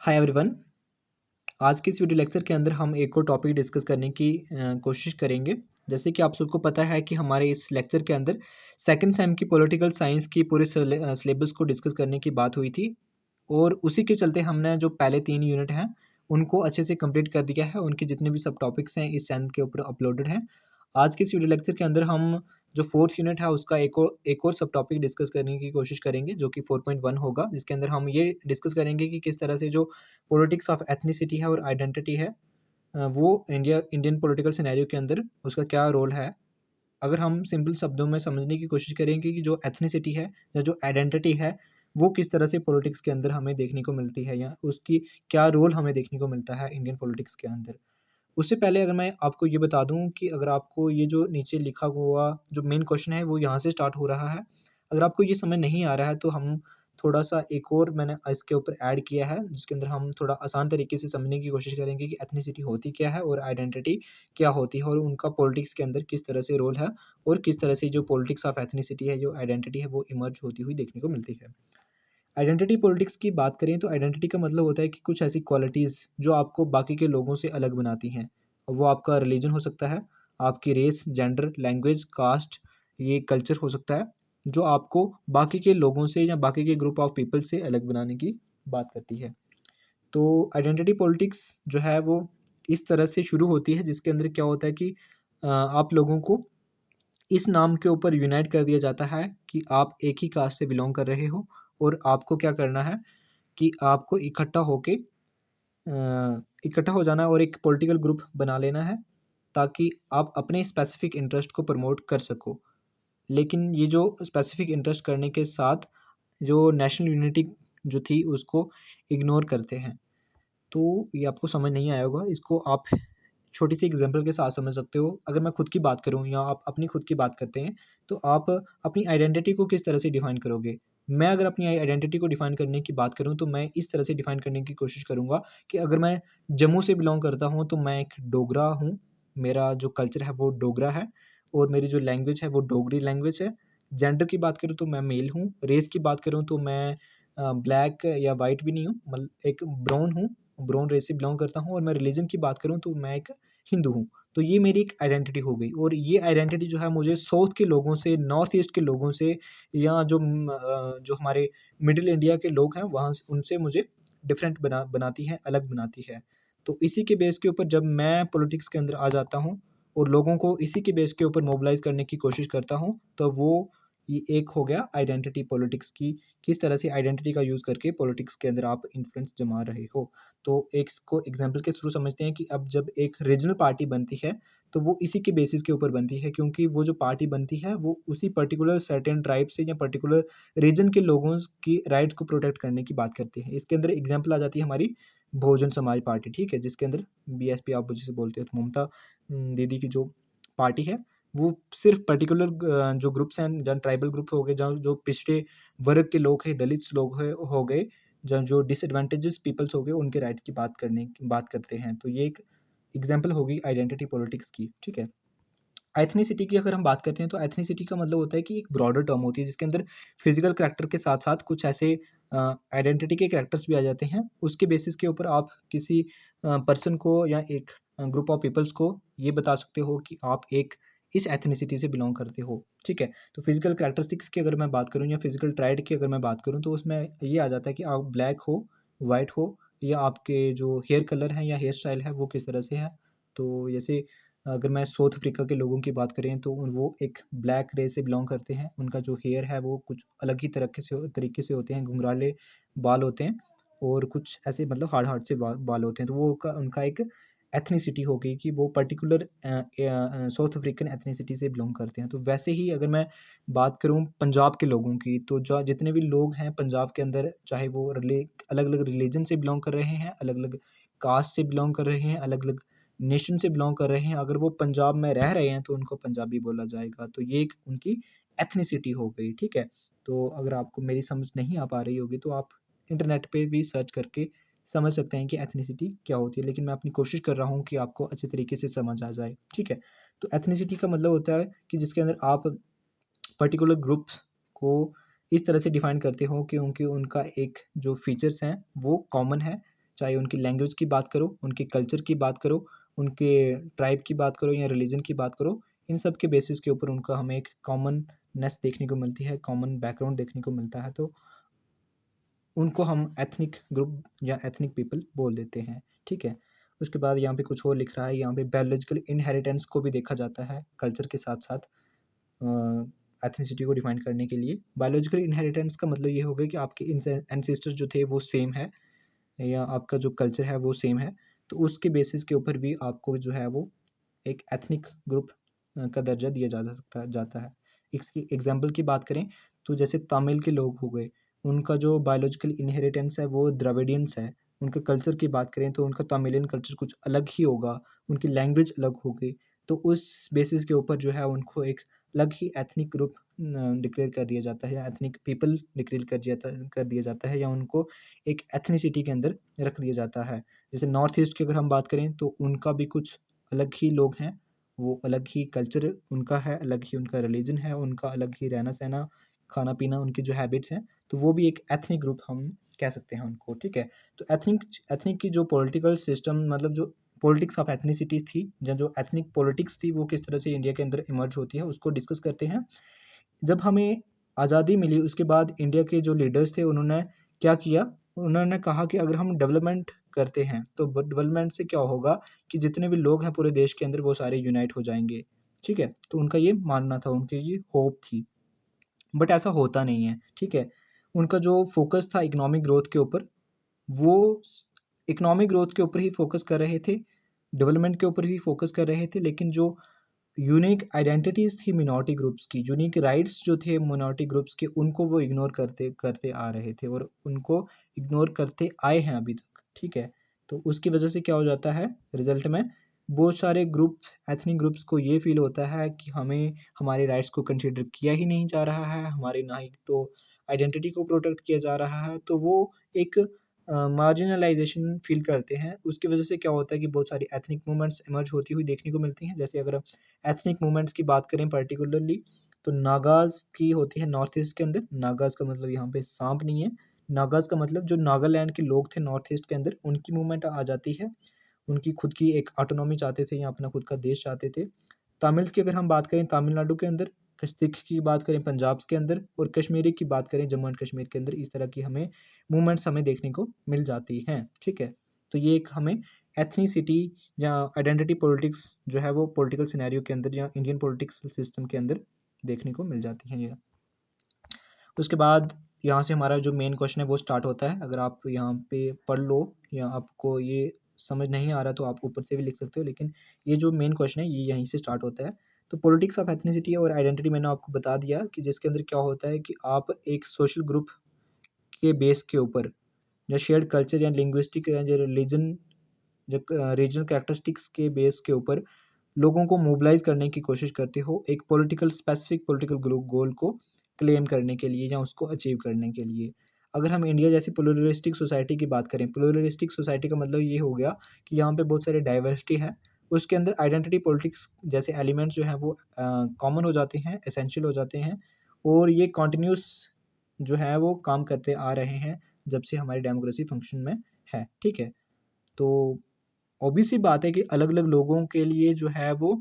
Hi everyone. आज के इस वीडियो लेक्चर के अंदर हम एक और टॉपिक डिस्कस करने की कोशिश करेंगे। जैसे कि आप सबको पता है कि हमारे इस लेक्चर के अंदर सेकंड सेम की पॉलिटिकल साइंस की पूरे सिलेबस को डिस्कस करने की बात हुई थी और उसी के चलते हमने जो पहले 3 यूनिट हैं उनको अच्छे से कंप्लीट कर दिया है। उनके जितने भी सब टॉपिक्स हैं इस चैनल के ऊपर अपलोडेड हैं। आज के इस वीडियो लेक्चर के अंदर हम जो फोर्थ यूनिट है उसका एक और सब टॉपिक डिस्कस करने की कोशिश करेंगे जो कि 4.1 होगा, जिसके अंदर हम ये डिस्कस करेंगे कि किस तरह से जो पॉलिटिक्स ऑफ एथनिसिटी है और आइडेंटिटी है वो इंडियन पॉलिटिकल सिनेरियो के अंदर उसका क्या रोल है। अगर हम सिंपल शब्दों में समझने की कोशिश करेंगे कि जो एथनिसिटी है या जो आइडेंटिटी है वो किस तरह से पॉलिटिक्स के अंदर हमें देखने को मिलती है या उसकी क्या रोल हमें देखने को मिलता है इंडियन पॉलिटिक्स के अंदर। उससे पहले अगर मैं आपको ये बता दूं कि अगर आपको ये जो नीचे लिखा हुआ जो मेन क्वेश्चन है वो यहाँ से स्टार्ट हो रहा है, अगर आपको ये समझ नहीं आ रहा है तो हम थोड़ा सा एक और मैंने इसके ऊपर ऐड किया है जिसके अंदर हम थोड़ा आसान तरीके से समझने की कोशिश करेंगे कि एथनिसिटी होती क्या है और आइडेंटिटी क्या होती है और उनका पॉलिटिक्स के अंदर किस तरह से रोल है और किस तरह से जो पॉलिटिक्स ऑफ एथनिसिटी है जो आइडेंटिटी है वो इमर्ज होती हुई देखने को मिलती है। आइडेंटिटी पॉलिटिक्स की बात करें तो आइडेंटिटी का मतलब होता है कि कुछ ऐसी क्वालिटीज़ जो आपको बाकी के लोगों से अलग बनाती हैं। वो आपका रिलीजन हो सकता है, आपकी रेस, जेंडर, लैंग्वेज, कास्ट, ये कल्चर हो सकता है जो आपको बाकी के लोगों से या बाकी के ग्रुप ऑफ पीपल से अलग बनाने की बात करती है। तो आइडेंटिटी पॉलिटिक्स जो है वो इस तरह से शुरू होती है जिसके अंदर क्या होता है कि आप लोगों को इस नाम के ऊपर यूनाइट कर दिया जाता है कि आप एक ही कास्ट से बिलोंग कर रहे हो और आपको क्या करना है कि आपको इकट्ठा हो जाना और एक पॉलिटिकल ग्रुप बना लेना है ताकि आप अपने स्पेसिफिक इंटरेस्ट को प्रमोट कर सको। लेकिन ये जो स्पेसिफिक इंटरेस्ट करने के साथ जो नेशनल यूनिटी जो थी उसको इग्नोर करते हैं। तो ये आपको समझ नहीं आया होगा, इसको आप छोटी सी एग्जांपल के साथ समझ सकते हो। अगर मैं खुद की बात करूँ या आप अपनी खुद की बात करते हैं तो आप अपनी आइडेंटिटी को किस तरह से डिफाइन करोगे। मैं अगर अपनी आइडेंटिटी को डिफाइन करने की बात करूँ तो मैं इस तरह से डिफाइन करने की कोशिश करूँगा कि अगर मैं जम्मू से बिलोंग करता हूँ तो मैं एक डोगरा हूँ, मेरा जो कल्चर है वो डोगरा है और मेरी जो लैंग्वेज है वो डोगरी लैंग्वेज है। जेंडर की बात करूँ तो मैं मेल हूँ, रेस की बात करूँ तो मैं ब्लैक या वाइट भी नहीं हूँ, मतलब एक ब्राउन हूँ, ब्राउन रेस से बिलोंग करता हूँ। और मैं रिलीजन की बात करूँ तो मैं एक हिंदू हूँ। तो ये मेरी एक आइडेंटिटी हो गई और ये आइडेंटिटी जो है मुझे साउथ के लोगों से, नॉर्थ ईस्ट के लोगों से या जो हमारे मिडिल इंडिया के लोग हैं वहाँ से उनसे मुझे डिफरेंट बनाती है, अलग बनाती है। तो इसी के बेस के ऊपर जब मैं पॉलिटिक्स के अंदर आ जाता हूँ और लोगों को इसी के बेस के ऊपर मोबिलाइज करने की कोशिश करता हूँ तो वो ये एक हो गया आइडेंटिटी पॉलिटिक्स की, किस तरह से आइडेंटिटी का यूज़ करके पॉलिटिक्स के अंदर आप इन्फ्लुएंस जमा रहे हो। तो एक इसको एग्जाम्पल के थ्रू समझते हैं कि अब जब एक रीजनल पार्टी बनती है तो वो इसी के बेसिस के ऊपर बनती है क्योंकि वो जो पार्टी बनती है वो उसी पर्टिकुलर सर्टेन ट्राइब से या पर्टिकुलर रीजन के लोगों की राइट्स को प्रोटेक्ट करने की बात करती है। इसके अंदर एग्जाम्पल आ जाती है हमारी बहुजन समाज पार्टी, ठीक है, जिसके अंदर बीएसपी आप जिसे बोलते हो, तो ममता दीदी की जो पार्टी है वो सिर्फ पर्टिकुलर जो ग्रुप्स हैं, जहाँ ट्राइबल ग्रुप हो गए, जहाँ जो पिछड़े वर्ग के लोग हैं, दलित लोग हैं हो गए, जहाँ जो डिसएडवांटेजेस पीपल्स हो गए उनके राइट्स की बात करते हैं। तो ये एक एग्जाम्पल होगी आइडेंटिटी पॉलिटिक्स की, ठीक है। एथनिसिटी की अगर हम बात करते हैं तो एथनिसिटी का मतलब होता है कि एक ब्रॉडर टर्म होती है जिसके अंदर फिजिकल करैक्टर के साथ साथ कुछ ऐसे आइडेंटिटी के करैक्टर्स भी आ जाते हैं। उसके बेसिस के ऊपर आप किसी पर्सन को या एक ग्रुप ऑफ पीपल्स को ये बता सकते हो कि आप एक इस एथनिसिटी से बिलोंग करते हो, ठीक है। तो फिजिकल करैक्टरिस्टिक्स की अगर मैं बात करूँ या फिजिकल ट्राइड की अगर मैं बात करूँ तो उसमें ये आ जाता है कि आप ब्लैक हो, वाइट हो, या आपके जो हेयर कलर है या हेयर स्टाइल है वो किस तरह से है। तो जैसे अगर मैं साउथ अफ्रीका के लोगों की बात करें तो वो एक ब्लैक रेस से बिलोंग करते हैं। उनका जो हेयर है वो कुछ अलग ही तरीके से होते हैं, घुंघराले बाल होते हैं और कुछ ऐसे मतलब हार्ड हार्ड से बाल होते हैं। तो वो उनका एक एथनिसिटी हो गई कि वो पर्टिकुलर साउथ अफ्रीकन एथनिसिटी से बिलोंग करते हैं। तो वैसे ही अगर मैं बात करूँ पंजाब के लोगों की तो जो जितने भी लोग हैं पंजाब के अंदर, चाहे वो अलग अलग रिलीजन से बिलोंग कर रहे हैं, अलग अलग कास्ट से बिलोंग कर रहे हैं, अलग अलग नेशन से बिलोंग कर रहे हैं, अगर वो पंजाब में रह रहे हैं तो उनको पंजाबी बोला जाएगा। तो ये एक उनकी एथनिसिटी हो गई, ठीक है। तो अगर आपको मेरी समझ नहीं आ पा रही होगी तो आप इंटरनेट पे भी सर्च करके समझ सकते हैं कि एथनिसिटी क्या होती है, लेकिन मैं अपनी कोशिश कर रहा हूँ कि आपको अच्छे तरीके से समझ आ जाए, ठीक है। तो एथनिसिटी का मतलब होता है कि जिसके अंदर आप पर्टिकुलर ग्रुप को इस तरह से डिफाइन करते हो कि उनका एक जो फीचर्स हैं वो कॉमन है, चाहे उनकी लैंग्वेज की बात करो, उनके कल्चर की बात करो, उनके ट्राइब की बात करो या रिलीजन की बात करो, इन सब के बेसिस के ऊपर उनका हमें एक कॉमननेस देखने को मिलती है, कॉमन बैकग्राउंड देखने को मिलता है, तो उनको हम एथनिक ग्रुप या एथनिक पीपल बोल देते हैं। ठीक है, उसके बाद यहाँ पे कुछ और लिख रहा है, यहाँ पे बायोलॉजिकल इनहेरिटेंस को भी देखा जाता है कल्चर के साथ साथ एथनिसिटी को डिफाइन करने के लिए। बायोलॉजिकल इनहेरिटेंस का मतलब ये हो गया कि आपके एंसेस्टर्स जो थे वो सेम है, या आपका जो कल्चर है वो सेम है, तो उसके बेसिस के ऊपर भी आपको जो है वो एक एथनिक ग्रुप का दर्जा दिया जाता है। इसकी एग्जाम्पल की बात करें तो जैसे तमिल के लोग हो गए, उनका जो बायोलॉजिकल इनहेरिटेंस है वो द्रविडियंस है। उनके कल्चर की बात करें तो उनका तमिलियन कल्चर कुछ अलग ही होगा, उनकी लैंग्वेज अलग होगी, तो उस बेसिस के ऊपर जो है उनको एक अलग ही एथनिक ग्रुप डिक्लेयर कर दिया जाता है, या एथनिक पीपल डिक्लेयर कर दिया जाता है, या उनको एक एथनिसिटी के अंदर रख दिया जाता है। जैसे नॉर्थ ईस्ट की अगर हम बात करें तो उनका भी कुछ अलग ही लोग हैं, वो अलग ही कल्चर उनका है, अलग ही उनका रिलीजन है, उनका अलग ही रहना सहना, खाना पीना, उनकी जो हैबिट्स हैं, तो वो भी एक एथनिक ग्रुप हम कह सकते हैं उनको। ठीक है, तो एथनिक की जो पॉलिटिकल सिस्टम, मतलब जो पॉलिटिक्स ऑफ एथनिसिटी थी, या जो एथनिक पॉलिटिक्स थी, वो किस तरह से इंडिया के अंदर इमर्ज होती है, उसको डिस्कस करते हैं। जब हमें आज़ादी मिली उसके बाद इंडिया के जो लीडर्स थे उन्होंने क्या किया, उन्होंने कहा कि अगर हम डेवलपमेंट करते हैं तो डेवलपमेंट से क्या होगा कि जितने भी लोग हैं पूरे देश के अंदर वो सारे यूनाइट हो जाएंगे। ठीक है, तो उनका ये मानना था, उनकी ये होप थी, बट ऐसा होता नहीं है। ठीक है, उनका जो फोकस था इकोनॉमिक ग्रोथ के ऊपर, वो इकोनॉमिक ग्रोथ के ऊपर ही फोकस कर रहे थे, डेवलपमेंट के ऊपर ही फोकस कर रहे थे, लेकिन जो यूनिक आइडेंटिटीज़ थी मिनॉरिटी ग्रुप्स की, यूनिक राइट्स जो थे मिनॉरिटी ग्रुप्स के, उनको वो इग्नोर करते करते आ रहे थे और उनको इग्नोर करते आए हैं अभी तक। ठीक है, तो उसकी वजह से क्या हो जाता है रिजल्ट में, बहुत सारे ग्रुप, एथनिक ग्रुप्स को ये फील होता है कि हमें हमारे राइट्स को कंसिडर किया ही नहीं जा रहा है, हमारे ना ही तो आइडेंटिटी को प्रोटेक्ट किया जा रहा है, तो वो एक मार्जिनलाइजेशन फील करते हैं। उसकी वजह से क्या होता है कि बहुत सारी एथनिक मूवमेंट्स इमर्ज होती हुई देखने को मिलती हैं। जैसे अगर एथनिक मूवमेंट्स की बात करें पर्टिकुलरली, तो नागाज़ की होती है नॉर्थ ईस्ट के अंदर। नागाज़ का मतलब यहाँ पे सांप नहीं है, नागाज़ का मतलब जो नागालैंड के लोग थे नॉर्थ ईस्ट के अंदर, उनकी मूवमेंट आ जाती है, उनकी खुद की एक ऑटोनॉमी चाहते थे या अपना खुद का देश चाहते थे। तमिल्स की अगर हम बात करें तमिलनाडु के अंदर, सिख की बात करें पंजाब के अंदर, और कश्मीरी की बात करें जम्मू एंड कश्मीर के अंदर, इस तरह की हमें मूवमेंट्स हमें देखने को मिल जाती हैं। ठीक है, तो ये एक हमें एथनिसिटी या आइडेंटिटी पॉलिटिक्स जो है वो पॉलिटिकल सिनेरियो के अंदर या इंडियन पॉलिटिक्स सिस्टम के अंदर देखने को मिल जाती हैं। ये उसके बाद यहाँ से हमारा जो मेन क्वेश्चन है वो स्टार्ट होता है। अगर आप यहाँ पे पढ़ लो या आपको ये समझ नहीं आ रहा तो आप ऊपर से भी लिख सकते हो, लेकिन ये जो मेन क्वेश्चन है ये यहीं से स्टार्ट होता है। तो पॉलिटिक्स ऑफ एथनिसिटी और आइडेंटिटी मैंने आपको बता दिया कि जिसके अंदर क्या होता है कि आप एक सोशल ग्रुप के बेस के ऊपर या शेयर्ड कल्चर या लिंग्विस्टिक या रिलीजन रीजनल कैरेक्टरिस्टिक्स के बेस के ऊपर लोगों को मोबिलाइज करने की कोशिश करते हो एक पॉलिटिकल स्पेसिफिक पॉलिटिकल गोल को क्लेम करने के लिए या उसको अचीव करने के लिए। अगर हम इंडिया जैसी प्लूरलिस्टिक सोसाइटी की बात करें, प्लूरलिस्टिक सोसाइटी का मतलब ये हो गया कि यहाँ पे बहुत सारे डाइवर्सिटी है, उसके अंदर आइडेंटिटी पॉलिटिक्स जैसे एलिमेंट्स जो हैं वो कॉमन हो जाते हैं, एसेंशियल हो जाते हैं, और ये कॉन्टिन्यूस जो है वो काम करते आ रहे हैं जब से हमारी डेमोक्रेसी फंक्शन में है। ठीक है, तो ऑब्वियस सी बात है कि अलग अलग लोगों के लिए जो है वो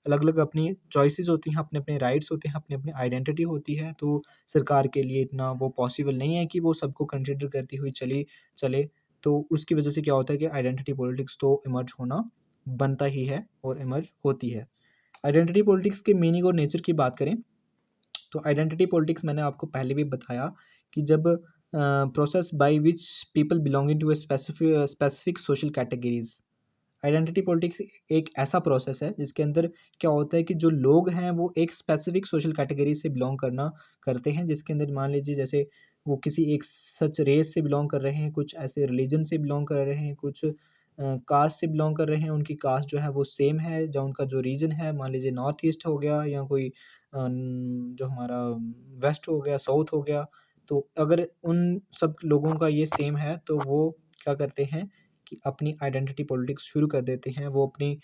अलग अलग अपनी चॉइसेस होती हैं, अपने अपने राइट्स होते हैं, अपनी अपनी आइडेंटिटी होती है, तो सरकार के लिए इतना वो पॉसिबल नहीं है कि वो सबको कंसिडर करती हुई चली चले। तो उसकी वजह से क्या होता है कि आइडेंटिटी पॉलिटिक्स तो इमर्ज होना बनता ही है और इमर्ज होती है। आइडेंटिटी पॉलिटिक्स के मीनिंग और नेचर की बात करें तो आइडेंटिटी पॉलिटिक्स मैंने आपको पहले भी बताया कि जब process by which people belonging to a specific social categories. Identity politics एक ऐसा प्रोसेस है जिसके अंदर क्या होता है कि जो लोग हैं वो एक स्पेसिफिक सोशल कैटेगरी से बिलोंग करते हैं, जिसके अंदर मान लीजिए जैसे वो किसी एक सच रेस से बिलोंग कर रहे हैं, कुछ ऐसे रिलीजन से बिलोंग कर रहे हैं, कुछ कास्ट से बिलोंग कर रहे हैं, उनकी कास्ट जो है वो सेम है, जो उनका जो रीजन है मान लीजिए नॉर्थ ईस्ट हो गया या कोई जो हमारा वेस्ट हो गया, साउथ हो गया, तो अगर उन सब लोगों का ये सेम है तो वो क्या करते हैं कि अपनी आइडेंटिटी पॉलिटिक्स शुरू कर देते हैं। वो अपनी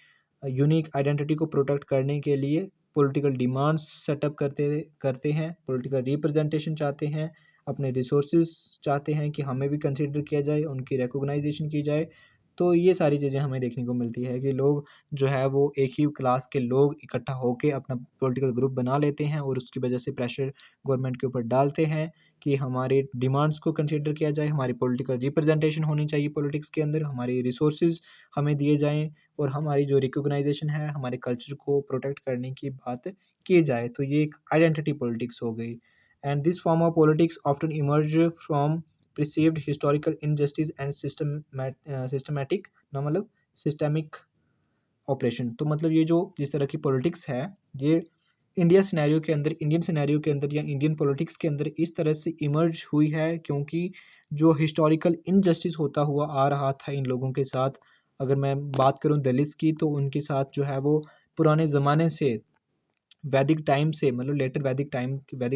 यूनिक आइडेंटिटी को प्रोटेक्ट करने के लिए पॉलिटिकल डिमांड्स सेटअप करते करते हैं, पॉलिटिकल रिप्रेजेंटेशन चाहते हैं, अपने रिसोर्सेज चाहते हैं कि हमें भी कंसिडर किया जाए, उनकी रिकॉग्नाइजेशन की जाए। तो ये सारी चीज़ें हमें देखने को मिलती है कि लोग जो है वो एक ही क्लास के लोग इकट्ठा होके अपना पॉलिटिकल ग्रुप बना लेते हैं और उसकी वजह से प्रेशर गवर्नमेंट के ऊपर डालते हैं कि हमारे डिमांड्स को कंसिडर किया जाए, हमारी पॉलिटिकल रिप्रेजेंटेशन होनी चाहिए पॉलिटिक्स के अंदर, हमारी रिसोर्सेज हमें दिए जाएँ और हमारी जो रिकॉग्नाइजेशन है, हमारे कल्चर को प्रोटेक्ट करने की बात की जाए। तो ये एक आइडेंटिटी पॉलिटिक्स हो गई। And this form of politics often emerge from perceived historical injustice and systematic ना मतलब सिस्टेमिक ऑपरेशन। तो मतलब ये जो जिस तरह की पॉलिटिक्स है, ये इंडियन सिनेरियो के अंदर या इंडियन पॉलिटिक्स के अंदर इस तरह से इमर्ज हुई है क्योंकि जो हिस्टोरिकल इनजस्टिस होता हुआ आ रहा था इन लोगों के साथ। अगर मैं बात करूं दलित्स की, तो उनके साथ जो है वो पुराने ज़माने से, वैदिक टाइम से, मतलब लेटर वैदिक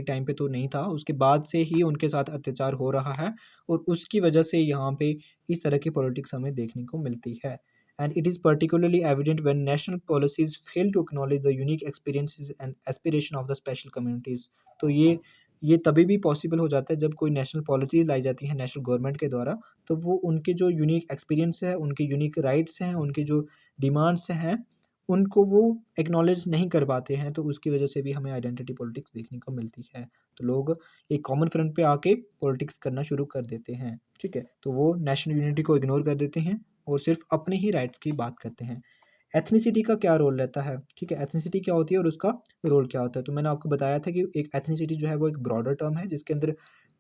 टाइम पे तो नहीं था, उसके बाद से ही उनके साथ अत्याचार हो रहा है और उसकी वजह से यहाँ पे इस तरह की पॉलिटिक्स हमें देखने को मिलती है। And it is particularly evident when national policies fail to acknowledge the unique experiences and aspiration of the special communities. तो ये तभी भी पॉसिबल हो जाता है जब कोई नेशनल पॉलिसीज लाई जाती है नेशनल गवर्नमेंट के द्वारा, तो वो उनके जो यूनिक एक्सपीरियंस है, उनके यूनिक राइट्स हैं, उनके जो डिमांड्स हैं, उनको वो एक्नॉलेज नहीं कर पाते हैं, तो उसकी वजह से भी हमें आइडेंटिटी पॉलिटिक्स देखने को मिलती है। तो लोग एक कॉमन फ्रंट पे आके पॉलिटिक्स करना शुरू कर देते हैं, ठीक है? तो वो नेशनल यूनिटी को इग्नोर कर देते हैं और सिर्फ अपने ही राइट्स की बात करते हैं। एथनिसिटी का क्या रोल रहता है, ठीक है? एथनिसिटी क्या होती है और उसका रोल क्या होता है? तो मैंने आपको बताया था कि एक एथनिसिटी जो है वो एक ब्रॉडर टर्म है जिसके अंदर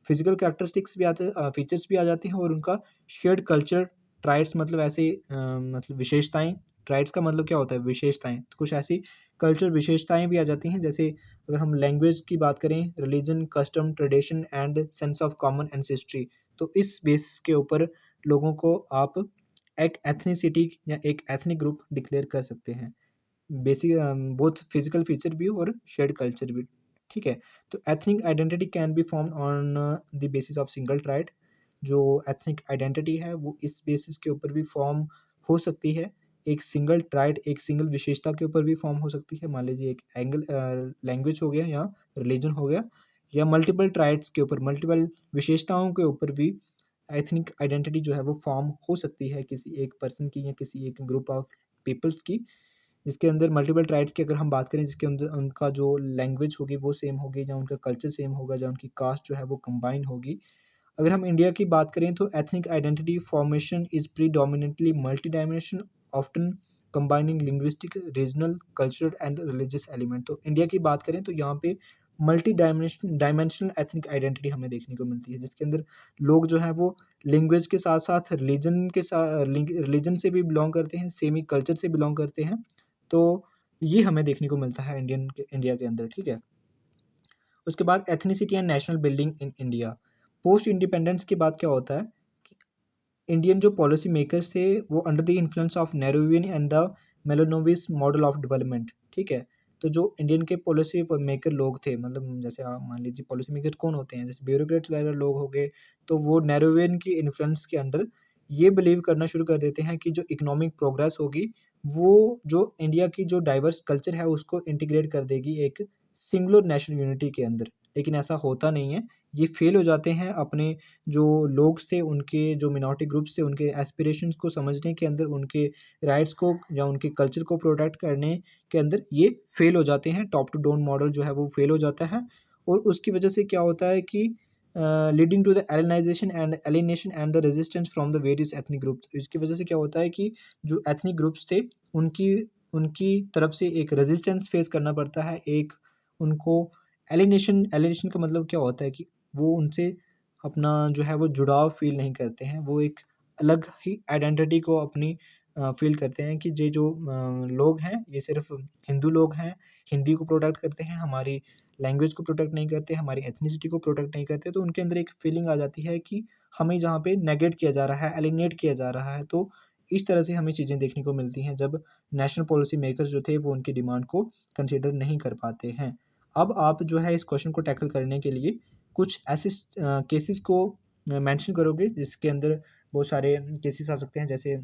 फिजिकल कैरेक्टरिस्टिक्स भी आते हैं, फीचर्स भी आ जाते हैं और उनका शेयर्ड कल्चर, ट्राइट्स मतलब ऐसे मतलब विशेषताएं। ट्राइट्स का मतलब क्या होता है? विशेषताएं। तो कुछ ऐसी कल्चर विशेषताएं भी आ जाती हैं, जैसे अगर हम लैंग्वेज की बात करें, religion, custom, tradition and sense of common ancestry. तो इस बेसिस के ऊपर लोगों को आप एक एथनिसिटी या एक एथनिक ग्रुप डिक्लेयर कर सकते हैं। बेसिक बोथ फिजिकल फीचर भी और शेयर्ड कल्चर भी, ठीक है? तो ethnic identity can be formed on the basis of single tried. जो एथनिक आइडेंटिटी है वो इस बेसिस के ऊपर भी फॉर्म हो सकती है। एक सिंगल ट्राइड, एक सिंगल विशेषता के ऊपर भी फॉर्म हो सकती है। मान लीजिए एक एंगल लैंग्वेज हो गया या रिलीजन हो गया, या मल्टीपल ट्राइड्स के ऊपर, मल्टीपल विशेषताओं के ऊपर भी एथनिक आइडेंटिटी जो है वो फॉर्म हो सकती है किसी एक पर्सन की या किसी एक ग्रुप ऑफ पीपल्स की, जिसके अंदर मल्टीपल ट्राइब्स की अगर हम बात करें, जिसके अंदर उनका जो लैंग्वेज होगी वो सेम होगी, या उनका कल्चर सेम होगा, या उनकी कास्ट जो है वो कंबाइन होगी। अगर हम इंडिया की बात करें तो ethnic identity formation is predominantly multi dimension, often combining linguistic, regional, cultural and religious element. तो इंडिया की बात करें तो यहाँ पे मल्टी डायमेंशनल एथनिक आइडेंटिटी हमें देखने को मिलती है, जिसके अंदर लोग जो है वो लैंग्वेज के साथ साथ रिलीजन से भी बिलोंग करते हैं, सेमी कल्चर से बिलोंग करते हैं। तो ये हमें देखने को मिलता है इंडिया के अंदर, ठीक है? उसके बाद ethnicity and national building in India. Post independence के बाद क्या होता है कि इंडियन जो पॉलिसी मेकर्स थे वो under the influence of Nehruvian and the Mahalanobis model of development, ठीक है? तो जो इंडियन के पॉलिसी मेकर लोग थे, मतलब जैसे आप मान लीजिए पॉलिसी मेकर कौन होते हैं, जैसे ब्यूरोक्रेट्स वगैरह लोग हो गए, तो वो नेहरूवियन की इन्फ्लुएंस के अंडर ये बिलीव करना शुरू कर देते हैं कि जो इकोनॉमिक प्रोग्रेस होगी वो जो इंडिया की जो डाइवर्स कल्चर है उसको इंटीग्रेट कर देगी एक सिंगुलर नेशनल यूनिटी के अंदर। लेकिन ऐसा होता नहीं है, ये फेल हो जाते हैं अपने जो लोग थे, उनके जो मिनॉरिटी ग्रुप्स थे, उनके एस्पिरेशंस को समझने के अंदर, उनके राइट्स को या उनके कल्चर को प्रोटेक्ट करने के अंदर ये फेल हो जाते हैं। टॉप टू डाउन मॉडल जो है वो फेल हो जाता है और उसकी वजह से क्या होता है कि leading to the alienation and the resistance from the various ethnic groups. इसकी वजह से क्या होता है कि जो एथनिक ग्रुप्स थे उनकी उनकी तरफ से एक रेजिस्टेंस फेस करना पड़ता है, एक उनको एलिनेशन का मतलब क्या होता है कि वो उनसे अपना जो है वो जुड़ाव फील नहीं करते हैं, वो एक अलग ही आइडेंटिटी को अपनी फील करते हैं कि ये जो लोग हैं ये सिर्फ हिंदू लोग हैं, हिंदी को प्रोटेक्ट करते हैं, हमारी लैंग्वेज को प्रोटेक्ट नहीं करते, हमारी एथनिसिटी को प्रोटेक्ट नहीं करते। तो उनके अंदर एक फीलिंग आ जाती है कि हमें जहाँ पे नेगेट किया जा रहा है, एलिनेट किया जा रहा है। तो इस तरह से हमें चीज़ें देखने को मिलती हैं जब नेशनल पॉलिसी मेकर्स जो थे वो उनकी डिमांड को कंसिडर नहीं कर पाते हैं। अब आप जो है इस क्वेश्चन को टैकल करने के लिए कुछ ऐसे केसेस को मेंशन करोगे जिसके अंदर बहुत सारे केसेस आ सकते हैं। जैसे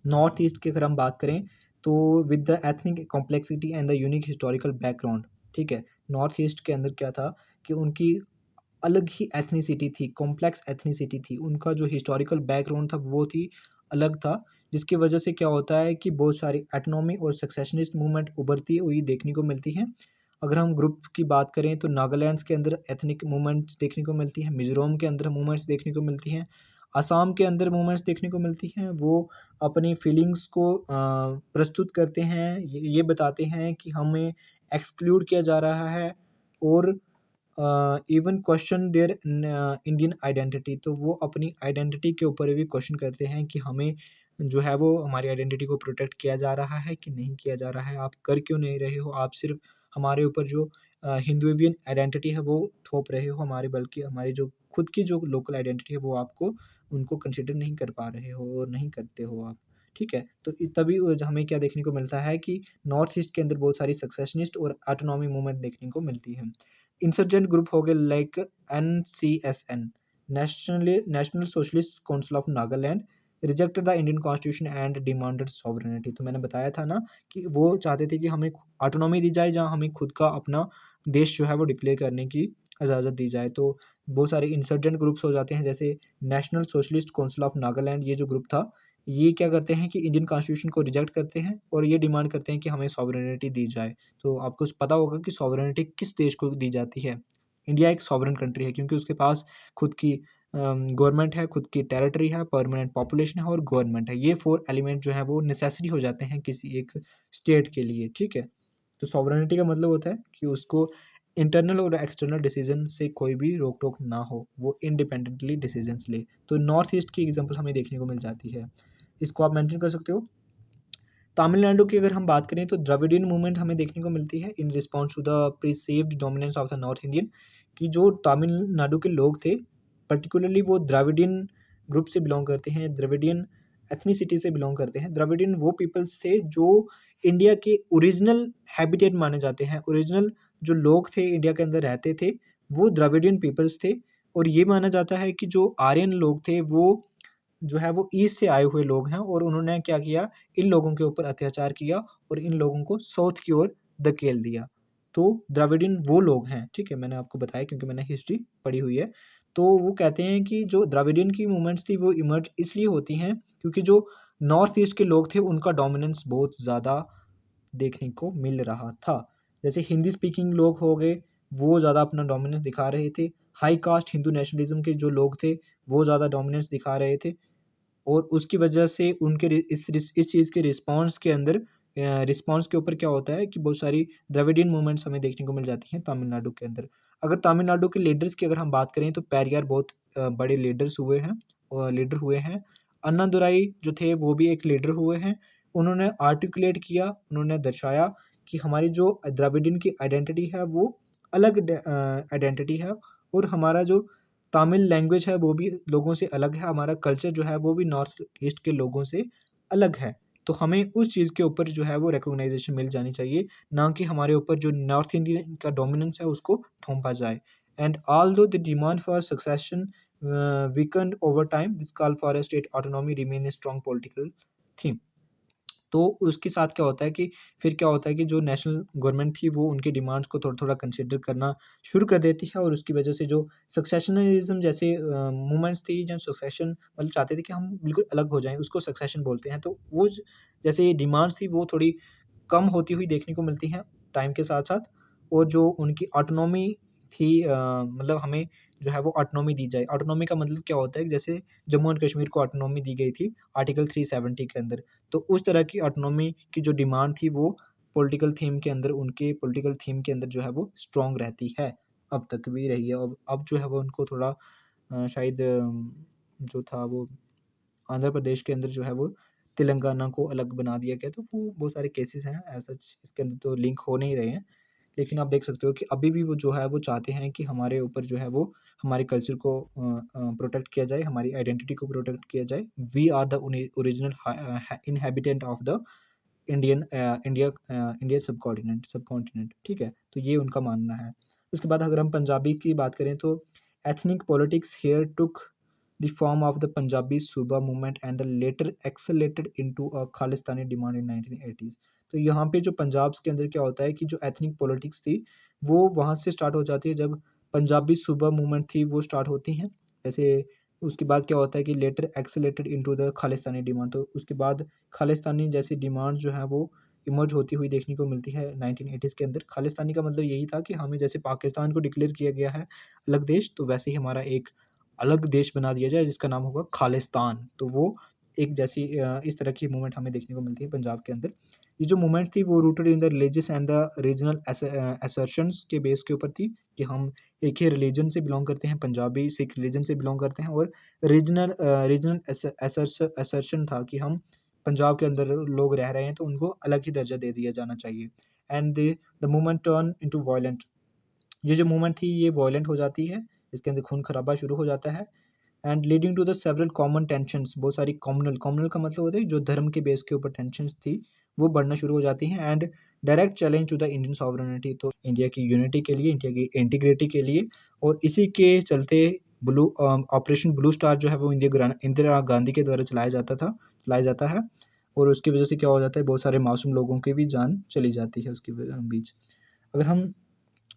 नॉर्थ ईस्ट की अगर हम बात करें तो with the ethnic complexity and the unique historical background, ठीक है? नॉर्थ ईस्ट के अंदर क्या था कि उनकी अलग ही एथनिसिटी थी, कॉम्प्लेक्स एथनिसिटी थी, उनका जो हिस्टोरिकल बैकग्राउंड था वो ही अलग था, जिसकी वजह से क्या होता है कि बहुत सारी एटनॉमी और सक्सेशनिस्ट मूवमेंट उभरती हुई देखने को मिलती हैं। अगर हम ग्रुप की बात करें तो नागालैंड के अंदर एथनिक मूवमेंट्स देखने को मिलती हैं, मिजोरम के अंदर मूवमेंट्स देखने को मिलती हैं, असम के अंदर मूवमेंट्स देखने को मिलती हैं। वो अपनी फीलिंग्स को प्रस्तुत करते हैं, ये बताते हैं कि हमें एक्सक्लूड किया जा रहा है और even question their Indian identity. तो वो अपनी आइडेंटिटी के ऊपर भी क्वेश्चन करते हैं कि हमें जो है वो हमारी आइडेंटिटी को प्रोटेक्ट किया जा रहा है कि नहीं किया जा रहा है, आप कर क्यों नहीं रहे हो, आप सिर्फ हमारे ऊपर जो हिंदुइवियन आइडेंटिटी है वो थोप रहे हो हमारे, बल्कि हमारी जो खुद की जो लोकल आइडेंटिटी है वो आपको उनको कंसिडर नहीं कर पा रहे हो और नहीं करते हो आप। ठीक है, तो तभी हमें क्या देखने को मिलता है कि नॉर्थ ईस्ट के अंदर बहुत सारी सक्सेशनिस्ट और ऑटोनॉमी मूवमेंट देखने को मिलती है। इंसर्जेंट ग्रुप हो गए like NCSN, national socialist council of Nagaland, rejected the Indian constitution and demanded sovereignty. तो मैंने बताया था ना कि वो चाहते थे कि हमें ऑटोनॉमी दी जाए, जहाँ हमें खुद का अपना देश जो है वो डिक्लेयर करने की इजाज़त दी जाए। तो बहुत सारे इंसर्जेंट ग्रुप्स हो जाते हैं, जैसे national socialist council of Nagaland, ये जो ग्रुप था ये क्या करते हैं कि इंडियन कॉन्स्टिट्यूशन को रिजेक्ट करते हैं और ये डिमांड करते हैं कि हमें सॉवरेनिटी दी जाए। तो आपको पता होगा कि सॉवरेनिटी किस देश को दी जाती है। इंडिया एक सॉवरेन कंट्री है क्योंकि उसके पास खुद की गवर्नमेंट है, खुद की टेरिटरी है, परमानेंट पॉपुलेशन है और गवर्नमेंट है। ये 4 एलिमेंट जो है वो नेसेसरी हो जाते हैं किसी एक स्टेट के लिए। ठीक है, तो सॉवरेनिटी का मतलब होता है कि उसको इंटरनल और एक्सटर्नल डिसीजन से कोई भी रोक टोक ना हो, वो इंडिपेंडेंटली डिसीजंस ले। तो नॉर्थ ईस्ट की एग्जांपल हमें देखने को मिल जाती है, इसको आप मेंशन कर सकते हो। तमिलनाडु की अगर हम बात करें तो द्रविडियन मूवमेंट हमें देखने को मिलती है in response to the perceived dominance of the north Indian. कि जो तमिलनाडु के लोग थे पर्टिकुलरली वो द्रविडियन ग्रुप से बिलोंग करते हैं, द्रविडियन एथनिसिटी से बिलोंग करते हैं। द्रविडियन वो पीपल्स थे जो इंडिया के ओरिजिनल हैबिटेट माने जाते हैं, ओरिजिनल जो लोग थे इंडिया के अंदर रहते थे वो द्रविडियन पीपल्स थे। और ये माना जाता है कि जो आर्यन लोग थे वो जो है वो ईस्ट से आए हुए लोग हैं और उन्होंने क्या किया, इन लोगों के ऊपर अत्याचार किया और इन लोगों को साउथ की ओर धकेल दिया। तो द्रविडियन वो लोग हैं, ठीक है, मैंने आपको बताया क्योंकि मैंने हिस्ट्री पढ़ी हुई है। तो वो कहते हैं कि जो द्रविडियन की मूवमेंट्स थी वो इमर्ज इसलिए होती हैं क्योंकि जो नॉर्थ ईस्ट के लोग थे उनका डोमिनेंस बहुत ज़्यादा देखने को मिल रहा था। जैसे हिंदी स्पीकिंग लोग हो गए, वो ज़्यादा अपना डोमिनेंस दिखा रहे थे। हाई कास्ट हिंदू नेशनलिज्म के जो लोग थे वो ज़्यादा डोमिनेंस दिखा रहे थे और उसकी वजह से उनके इस चीज़ के रिस्पॉन्स के अंदर रिस्पॉन्स के ऊपर क्या होता है कि बहुत सारी द्रविडियन मूवमेंट्स हमें देखने को मिल जाती हैं तमिलनाडु के अंदर। अगर तमिलनाडु के लीडर्स की अगर हम बात करें तो पेरियार बहुत बड़े लीडर्स हुए हैं, लीडर हुए हैं। अन्नादुराई जो थे वो भी एक लीडर हुए हैं। उन्होंने आर्टिकुलेट किया, उन्होंने दर्शाया कि हमारी जो द्रविडियन की आइडेंटिटी है वो अलग आइडेंटिटी है और हमारा जो तमिल लैंग्वेज है वो भी लोगों से अलग है, हमारा कल्चर जो है वो भी नॉर्थ ईस्ट के लोगों से अलग है। तो हमें उस चीज़ के ऊपर जो है वो रिकॉग्नाइजेशन मिल जानी चाहिए, ना कि हमारे ऊपर जो नॉर्थ इंडियन का डोमिनेंस है उसको थोपा जाए। And although the demand for succession weekend over time, this call for a state autonomy remain a strong political theme. तो उसके साथ क्या होता है कि फिर क्या होता है कि जो नेशनल गवर्नमेंट थी वो उनकी डिमांड्स को थोड़ा-थोड़ा कंसीडर करना शुरू कर देती है और उसकी वजह से जो सक्सेशनलिज्म जैसे मूवमेंट्स थी जहाँ सक्सेशन मतलब चाहते थे कि हम बिल्कुल अलग हो जाएँ, उसको सक्सेशन बोलते हैं। तो वो जैसे ये डिमांड्स थी वो थोड़ी कम होती हुई देखने को मिलती हैं टाइम के साथ-साथ। और जो उनकी ऑटोनॉमी थी मतलब हमें जो है वो ऑटोनॉमी दी जाए। ऑटोनॉमी का मतलब क्या होता है कि जैसे जम्मू एंड कश्मीर को ऑटोनॉमी दी गई थी आर्टिकल 370 के अंदर। तो उस तरह की ऑटोनॉमी की जो डिमांड थी वो पॉलिटिकल थीम के अंदर उनके पॉलिटिकल थीम के अंदर जो है वो स्ट्रॉन्ग रहती है, अब तक भी रही है। अब जो है वो उनको थोड़ा शायद जो था वो आंध्र प्रदेश के अंदर जो है वो तेलंगाना को अलग बना दिया गया। तो वो बहुत सारे केसेस हैं एज़ सच, इसके अंदर तो लिंक हो नहीं रहे हैं। लेकिन आप देख सकते हो कि अभी भी वो जो है वो चाहते हैं कि हमारे ऊपर जो है वो हमारे कल्चर को प्रोटेक्ट किया जाए, हमारी आइडेंटिटी को प्रोटेक्ट किया जाए। We are the original inhabitant of the India subcontinent, ठीक है? तो ये उनका मानना है। उसके बाद अगर हम पंजाबी की बात करें तो ethnic politics here took the form of the Punjabi Suba movement and the latter accelerated into a Khalistani demand in 1980s। तो यहाँ पे जो पंजाब के अंदर क्या होता है कि जो एथनिक पॉलिटिक्स थी वो वहाँ से स्टार्ट हो जाती है जब पंजाबी सुबह मूवमेंट थी वो स्टार्ट होती हैं। जैसे उसके बाद क्या होता है कि later accelerated into the Khalistani demand, तो उसके बाद खालिस्तानी जैसी डिमांड जो है वो इमर्ज होती हुई देखने को मिलती है 1980s के अंदर। खालिस्तानी का मतलब यही था कि हमें जैसे पाकिस्तान को डिक्लेयर किया गया है अलग देश, तो वैसे ही हमारा एक अलग देश बना दिया जाए जिसका नाम होगा खालिस्तान। तो वो एक जैसी इस तरह की मूवमेंट हमें देखने को मिलती है पंजाब के अंदर। ये जो मूवमेंट थी वो rooted in the religious and the regional assertions के बेस के ऊपर थी कि हम एक ही रिलीजन से बिलोंग करते हैं, पंजाबी सिख रिलीजन से बिलोंग करते हैं, और रीजनल रीजनल असर्शन था कि हम पंजाब के अंदर लोग रह रहे हैं तो उनको अलग ही दर्जा दे दिया जाना चाहिए। And the movement turn into violent, ये जो मूवमेंट थी ये वायलेंट हो जाती है, इसके अंदर खून खराबा शुरू हो जाता है। And leading to the several common tensions, बहुत सारी कॉमनल का मतलब होता है जो धर्म के बेस के ऊपर टेंशंस थी वो बढ़ना शुरू हो जाती हैं। And direct challenge to the Indian sovereignty, तो इंडिया की यूनिटी के लिए, इंडिया की इंटीग्रिटी के लिए, और इसी के चलते ब्लू ऑपरेशन ब्लू स्टार जो है वो इंदिरा गांधी के द्वारा चलाया जाता है, और उसकी वजह से क्या हो जाता है, बहुत सारे मासूम लोगों की भी जान चली जाती है उसके बीच। अगर हम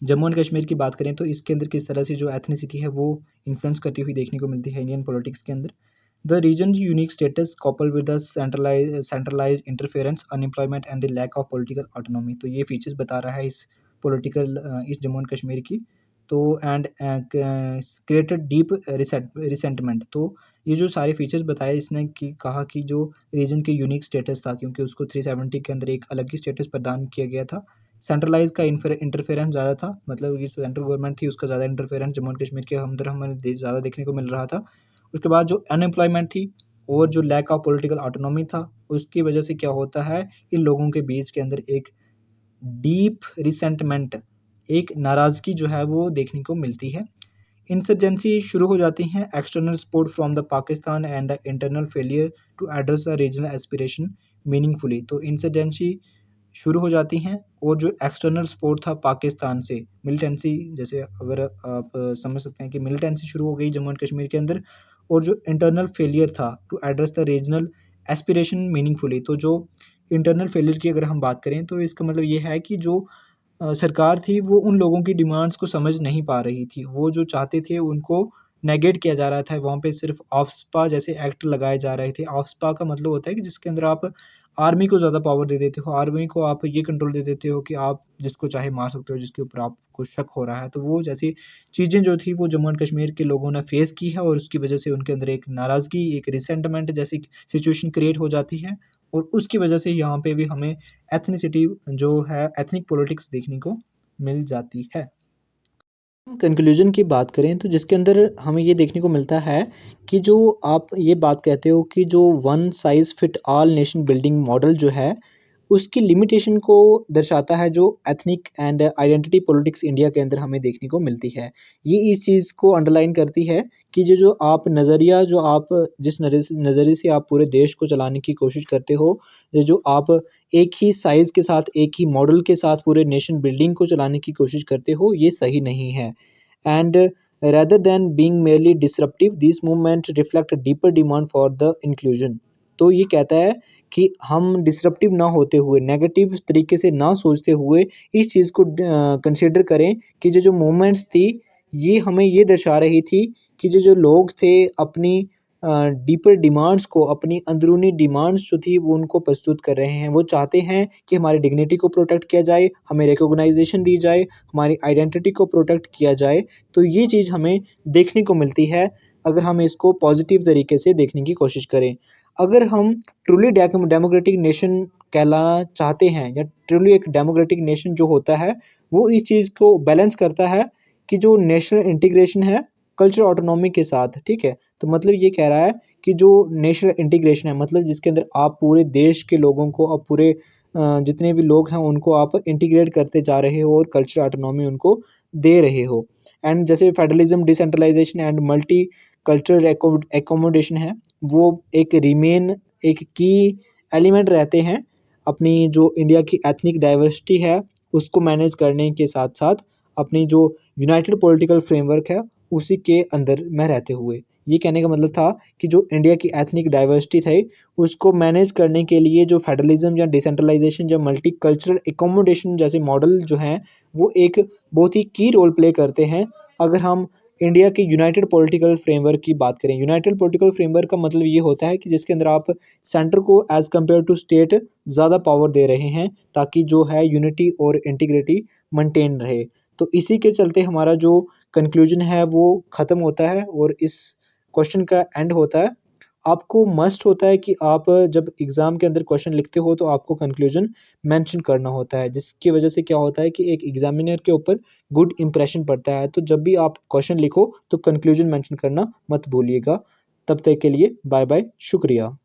जम्मू एंड कश्मीर की बात करें तो इसके अंदर किस तरह से जो एथनिसिटी है वो इन्फ्लुएंस करती हुई देखने को मिलती है इंडियन पॉलिटिक्स के अंदर। The region unique status couple with the centralise interference, unemployment and the lack of political autonomy, तो ये फीचर्स बता रहा है इस जम्मू एंड कश्मीर की। तो एंड क्रिएटेड डीप रिसेंटमेंट, तो ये जो सारे फीचर्स बताए इसने कहा कि जो रीजन के यूनिक स्टेटस था क्योंकि उसको 370 के अंदर एक अलग ही स्टेटस प्रदान किया गया था। सेंट्रलाइज का इंटरफेरेंस ज़्यादा था, मतलब ये सेंट्रल गवर्नमेंट थी उसका ज़्यादा इंटरफेरेंस जम्मू एंड कश्मीर के अंदर हमें ज़्यादा देखने को मिल रहा था। उसके बाद जो अनएम्प्लॉयमेंट थी और जो लैक ऑफ पॉलिटिकल ऑटोनॉमी था, उसकी वजह से क्या होता है, इन लोगों के बीच के अंदर एक डीप रिसेंटमेंट, एक नाराज़गी जो है वो देखने को मिलती है। इंसर्जेंसी शुरू हो जाती हैं, external support from the Pakistan and the internal failure to address the regional aspiration meaningfully, तो इंसर्जेंसी शुरू हो जाती हैं, और जो एक्सटर्नल सपोर्ट था पाकिस्तान से, मिलिटेंसी, जैसे अगर आप समझ सकते हैं कि मिलिटेंसी शुरू हो गई जम्मू एंड कश्मीर के अंदर, और जो इंटरनल फेलियर था to address the regional aspiration meaningfully, तो जो इंटरनल फेलियर की अगर हम बात करें तो इसका मतलब ये है कि जो सरकार थी वो उन लोगों की डिमांड्स को समझ नहीं पा रही थी, वो जो चाहते थे उनको नेगेट किया जा रहा था, वहाँ पे सिर्फ ऑफ्स्पा जैसे एक्ट लगाए जा रहे थे। ऑफ्स्पा का मतलब होता है कि जिसके अंदर आप आर्मी को ज़्यादा पावर दे देते हो, आर्मी को आप ये कंट्रोल दे देते हो कि आप जिसको चाहे मार सकते हो, जिसके ऊपर आपको शक हो रहा है। तो वो जैसी चीज़ें जो थी वो जम्मू एंड कश्मीर के लोगों ने फेस की है, और उसकी वजह से उनके अंदर एक नाराज़गी, एक रिसेंटमेंट जैसी सिचुएशन क्रिएट हो जाती है, और उसकी वजह से यहाँ पे भी हमें एथनिसिटी जो है, एथनिक पॉलिटिक्स देखने को मिल जाती है। कंक्लूजन की बात करें तो जिसके अंदर हमें ये देखने को मिलता है कि जो आप ये बात कहते हो कि जो one size fit all nation building model जो है उसकी लिमिटेशन को दर्शाता है, जो ethnic and identity politics India के अंदर हमें देखने को मिलती है। ये इस चीज़ को अंडरलाइन करती है कि जो आप नज़रिया, जो आप जिस नज़रिए से आप पूरे देश को चलाने की कोशिश करते हो, ये जो आप एक ही साइज़ के साथ, एक ही मॉडल के साथ पूरे नेशन बिल्डिंग को चलाने की कोशिश करते हो, ये सही नहीं है। And rather than being merely disruptive, these movements reflect a deeper demand for the inclusion, तो ये कहता है कि हम डिसरप्टिव ना होते हुए, नेगेटिव तरीके से ना सोचते हुए इस चीज़ को कंसिडर करें कि जो मूवमेंट्स थी ये हमें ये दर्शा रही थी कि जो लोग थे अपनी डीपर डिमांड्स को, अपनी अंदरूनी डिमांड्स जो थी वो उनको प्रस्तुत कर रहे हैं। वो चाहते हैं कि हमारी डिग्निटी को प्रोटेक्ट किया जाए, हमें रिकॉग्नाइजेशन दी जाए, हमारी आइडेंटिटी को प्रोटेक्ट किया जाए। तो ये चीज़ हमें देखने को मिलती है अगर हम इसको पॉजिटिव तरीके से देखने की कोशिश करें। अगर हम ट्रूली डेमोक्रेटिक नेशन कहलाना चाहते हैं, या ट्रूली एक डेमोक्रेटिक नेशन जो होता है वो इस चीज़ को बैलेंस करता है कि जो नेशनल इंटीग्रेशन है कल्चरल ऑटोनॉमी के साथ, ठीक है। तो मतलब ये कह रहा है कि जो नेशनल इंटीग्रेशन है, मतलब जिसके अंदर आप पूरे देश के लोगों को, अब पूरे जितने भी लोग हैं उनको आप इंटीग्रेट करते जा रहे हो और कल्चरल ऑटोनॉमी उनको दे रहे हो। एंड जैसे federalism, decentralisation and multi cultural accommodation है, वो एक की एलिमेंट रहते हैं अपनी जो इंडिया की एथनिक डाइवर्सिटी है उसको मैनेज करने के साथ साथ, अपनी जो यूनाइटेड पॉलिटिकल फ्रेमवर्क है उसी के अंदर में रहते हुए। ये कहने का मतलब था कि जो इंडिया की एथनिक डाइवर्सिटी थी उसको मैनेज करने के लिए जो फेडरलिज्म या डिसेंट्रलाइजेशन या मल्टी कल्चरल एकोमोडेशन जैसे मॉडल जो हैं वो एक बहुत ही की रोल प्ले करते हैं अगर हम इंडिया के यूनाइटेड पॉलिटिकल फ्रेमवर्क की बात करें, यूनाइटेड पॉलिटिकल फ्रेमवर्क का मतलब ये होता है कि जिसके अंदर आप सेंटर को एज़ कम्पेयर टू स्टेट ज़्यादा पावर दे रहे हैं ताकि जो है यूनिटी और इंटीग्रिटी मेंटेन रहे। तो इसी के चलते हमारा जो कंक्लूजन है वो ख़त्म होता है और इस क्वेश्चन का एंड होता है। आपको मस्ट होता है कि आप जब एग्ज़ाम के अंदर क्वेश्चन लिखते हो तो आपको कंक्लूजन मेंशन करना होता है, जिसकी वजह से क्या होता है कि एक एग्जामिनर के ऊपर गुड इंप्रेशन पड़ता है। तो जब भी आप क्वेश्चन लिखो तो कंक्लूजन मेंशन करना मत भूलिएगा। तब तक के लिए बाय बाय, शुक्रिया।